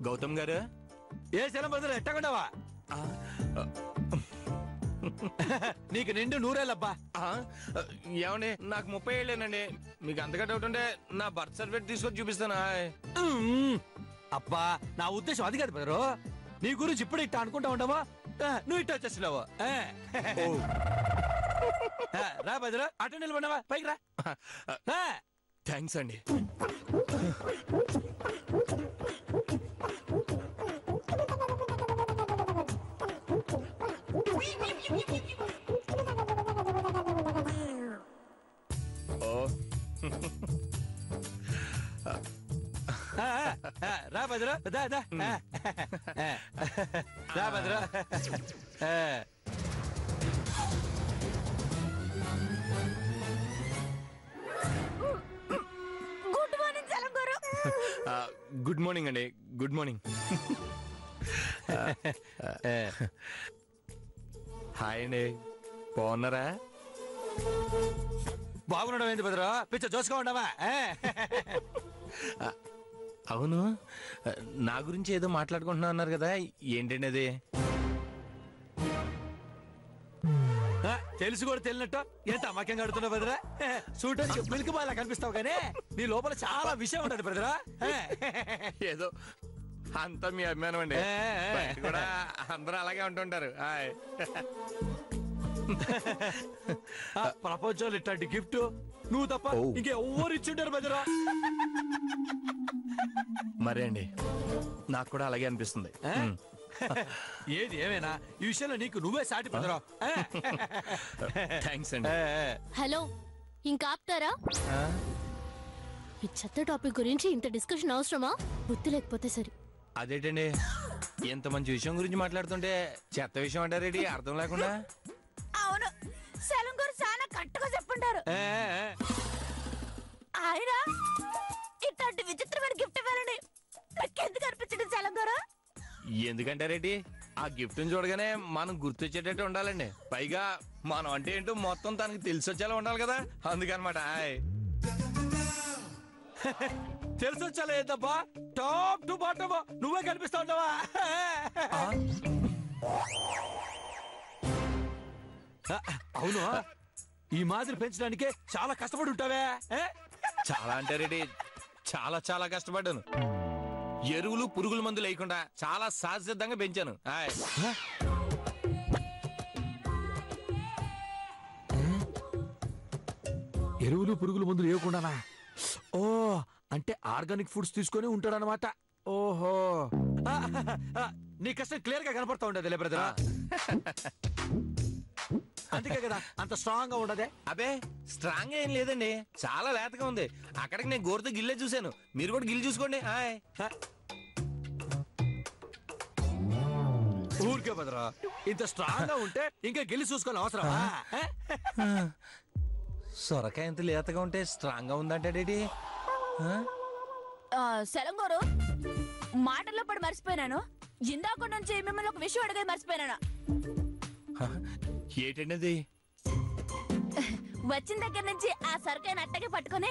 గౌతమ్ గారు ఏ శలం బదులు ఎట్టకుండావా నీకు నిండు నూరేళ్ళబ్బా. ఏమండి నాకు 30 ఏళ్ళేనండి. మీకు అంతగా డౌట్ ఉంటే నా బర్త్ సర్టిఫికేట్ తీసుకొని చూపిస్తానా? అబ్బా నా ఉద్దేశం అది కాదు బదరు. నీ గురించి ఇప్పుడు ఇట్ట అనుకుంటా ఉండవా? నువ్వు ఇట్ట వచ్చేసినావు. రా బదరు, అటు నిలబడినావా? పైకి రా. థ్యాంక్స్ అండి. రా భద్ర, రా భద్ర. గుడ్ మార్నింగ్ చలం గారు. గుడ్ మార్నింగ్ అండి. Good morning. హాయ్ అండి, బాగున్నారా? బాగున్నాడు ఏంటి భద్ర, పిచ్చ జోసుగా ఉండవా? అవును, నా గురించి ఏదో మాట్లాడుకుంటున్నా అన్నారు కదా, ఏంటండి అది? తెలిసి కూడా తెలియనట్టు ఎంత అమ్మకంగా అడుగుతున్నావు బద్రా. చూడటానికి మిల్క్ బాగా కనిపిస్తావు కానీ నీ లోపల చాలా విషయం ఉండదు బ్రదరా. ఏదో అంతా మీ అభిమానం అండి, కూడా అందరూ అలాగే ఉంటుంటారు. ప్రపంచంలో ఇట్లాంటి గిఫ్ట్ నువ్వు తప్ప ఇంకెవ్వరు ఇచ్చిండారు బద్రా. మరే అండి, నాకు కూడా అలాగే అనిపిస్తుంది. ఏది ఏమైనా ఈ విషయంలో నీకు నువ్వే సాటి బద్రా. థ్యాంక్స్ అండి. హలో, ఇంకా ఆపుతారా? ఈ చెత్త టాపిక్ గురించి ఇంత డిస్కషన్ అవసరమా? బుద్ధి లేకపోతే సరే. అదేంటండి, ఎంత మంచి విషయం గురించి మాట్లాడుతుంటే చెత్త విషయం అంటారేంటి అర్థం లేకుండా? అవును, సెలం గారు చాలా కరెక్ట్గా చెప్పుంటారు. ఆయన ఇట్లాంటి విచిత్రమైన గిఫ్ట్ ఇవ్వాలని ఎందుకు అనిపించండి సెలం గారు? ఎందుకంటారేంటి, ఆ గిఫ్ట్ చూడగానే మనం గుర్తొచ్చేటట్టు ఉండాలండి. పైగా మనం అంటే ఏంటో మొత్తం తనకి తెలిసి వచ్చేలా ఉండాలి కదా, అందుకనమాట. తెలిసి వచ్చేలా ఏంటబ్బా, టాప్ టు బాటమ్ నువ్వే కనిపిస్తా ఉంటావా? అవును, ఈ మాదిరి పెంచడానికే చాలా కష్టపడి ఉంటావే. చాలా అంటారేంటి, చాలా చాలా కష్టపడ్డాను. ఎరువులు పురుగుల మందు లేకుండా చాలా సహజసిద్ధంగా పెంచాను. ఎరువులు పురుగుల మందులు వేయకుండానా? ఓ, అంటే ఆర్గానిక్ ఫుడ్స్ తీసుకొని ఉంటాడనమాట. ఓహో, నీ కష్టం క్లియర్ గా కనపడతా ఉండదు బ్రదర్. అందుకే కదా అంత స్ట్రాంగ్ గా ఉండదే. అబే స్ట్రాంగ్ ఏం లేదండి, చాలా లేతగా ఉంది. అక్కడికి నేను గోరుతో గిల్లే చూశాను, మీరు కూడా గిల్లి చూసుకోండి. ఊరికే బదరా, ఇంత స్ట్రాంగ్ గా ఉంటే ఇంకా గిల్లి చూసుకోవాలి అవసరమా? సొరకాయ ఎంత లేతగా ఉంటే స్ట్రాంగ్ గా ఉందంటాడేటి? సెలం గారు, మాటల్లో పడి మర్చిపోయినాను. ఇందాక నుంచి మిమ్మల్ని ఒక విషయం అడిగే మర్చిపోయినాను. ఏంటండి? వచ్చిన దగ్గర నుంచి ఆ సరుకైన అట్టగే పట్టుకుని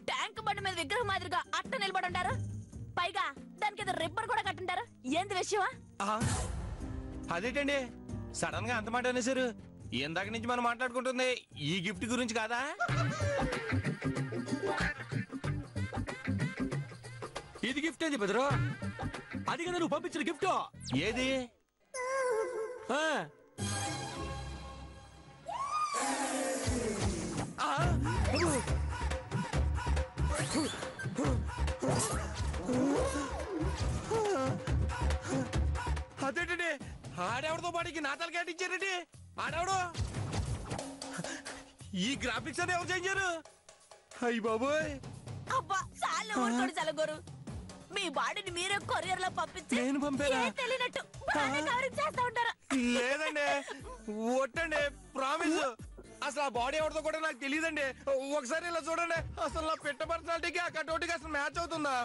ట్యాంక్ బండి మీద విగ్రహం మాదిరిగా అట్ట నిలబడి ఉంటారు. పైగా దానికి ఏదో రిబ్బర్ కూడా కట్టుంటారు. ఏంది విషయమా? అదేంటండి సడన్ గా అంత మాట అనేసారు? ఇందాక నుంచి మనం మాట్లాడుకుంటుంది ఈ గిఫ్ట్ గురించి కాదా? ఇది గిఫ్ట్ ఏంది బెదరు? అది కదా నువ్వు పంపించిన గిఫ్ట్. ఏది? అదేంటండి, ఆడెవరితో పాటికి నా తల కేటించారండి? ఆడెవడు? ఈ గ్రాఫిక్స్ అని ఎవరు చేయించారు? అయ్యి బాబోయ్. అబ్బా చాలు ఊరుకోడు చలగోరు. మీ బాడీని మీరే కొరియర్ లో పంపించి నేను పంపారా? తెలియనట్టు కవరింగ్ చేస్తా ఉంటారా? లేదండి, ఒట్టండి, ప్రామిస్. అసలు ఆ బాడీ ఎవరితో కూడా నాకు తెలియదండి. ఒకసారి ఇలా చూడండి, అసలు నా పెట్ట పర్సనాలిటీకి ఆ కటౌట్కి అసలు మ్యాచ్ అవుతుందా?